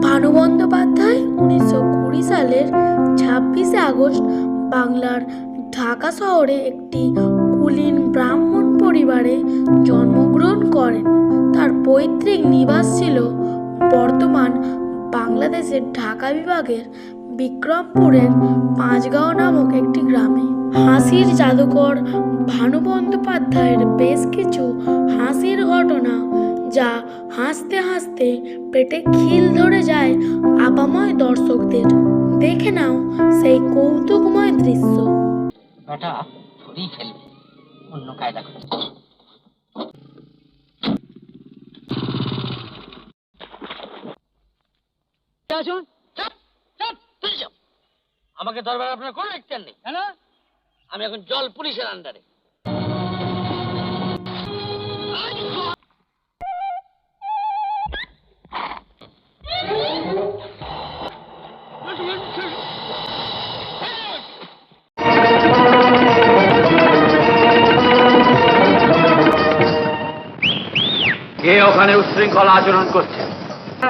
ভানু বন্দ্যোপাধ্যায় 1920 সালের 26শে আগস্ট বাংলার ঢাকা শহরে একটি কুলীন ব্রাহ্মণ পরিবারে জন্মগ্রহণ করেন। তার পৈতৃক নিবাস ছিল বর্তমান বাংলাদেশের ঢাকা বিভাগের বিক্রমপুরের পাঁচগাঁও নামক একটি গ্রামে। হাসির জাদুকর ভানু বন্দ্যোপাধ্যায়ের বেশ কিছু হাসির ঘটনা, যা হাসতে হাসতে পেটে খিল ধরে যায় আপাময় দর্শকদের। দেখে নাও সেই কৌতুকময় দৃশ্য। বেটা ধরেই ফেলবে, অন্য কায়দা করে। আমাকে দরবার আপনার কোনো লেকচার নেই, কেন? আমি এখন জল পুলিশের আন্ডারে। কে ওখানে উচ্ছৃঙ্খল আচরণ করছে?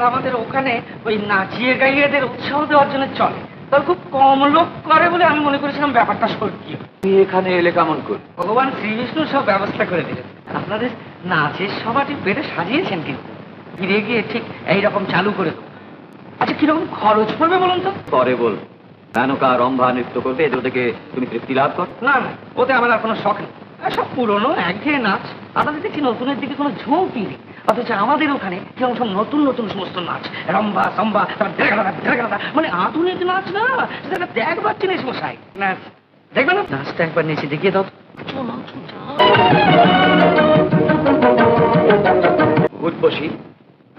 আমাদের ওখানে ওই নাচিয়ে গাইয়েদের উৎসাহ দেওয়ার জন্য চলে, তার খুব কম লোক করে বলে আমি মনে করেছিলাম ব্যাপারটা সত্যি। তুমি এখানে এলে কেমন করে? ভগবান শ্রীবিষ্ণু সব ব্যবস্থা করে দিলেন। আপনাদের নাচের সভাটি পেটে সাজিয়েছেন, কিন্তু ফিরে গিয়ে ঠিক এইরকম চালু করে দেবো। আচ্ছা, কিরকম খরচ পড়বে বলুন তো? পরে বল। মেনকা রম্ভা নৃত্য করবে, এদের থেকে তুমি তৃপ্তি লাভ কর। না না, ওতে আমার আর কোনো শখ নেই। সব পুরনো একঘেয়ে নাচ। আপনাদের দেখছি নতুনের দিকে কোনো ঝোঁকই নেই, অথচ আমাদের ওখানে কেমন সব নতুন নতুন সমস্ত নাচ, রম্বা সম্বা, মানে আধুনিক নাচ না, সেটা দেখবার চিনিস মশাই। নাচ দেখবে না? নাচটা একবার নেচে দেখিয়ে দাও। উদ্বসী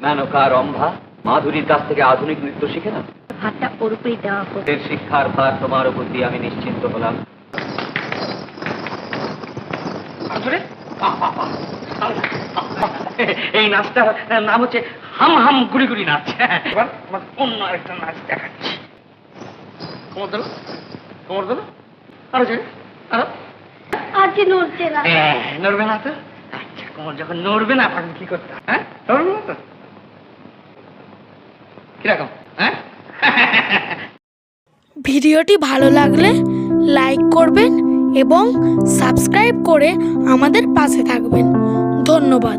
মেনকা রম্ভা মাধুরীর কাছ থেকে আধুনিক নৃত্য শিখে না। হাতটা ওর উপরেই দেওয়া হোক। এর শিক্ষার ভার তোমার উপর দিয়ে আমি নিশ্চিন্ত হলাম। এই নাচটার নাম হচ্ছে হাম হাম গুড়ি গুড়ি নাচ। এবার অন্য একটা নাচ দেখাচ্ছি। কোমর দিল, কোমর দিল, আরো যে আরো আজ নড়ছে না। নড়বে না তো? আচ্ছা, কোমর যখন নড়বে না তখন কি করতে? হ্যাঁ, নড়বে না তো? কিরকম? হ্যাঁ, ভিডিওটি ভালো লাগলে লাইক করবেন এবং সাবস্ক্রাইব করে আমাদের পাশে থাকবেন। ধন্যবাদ।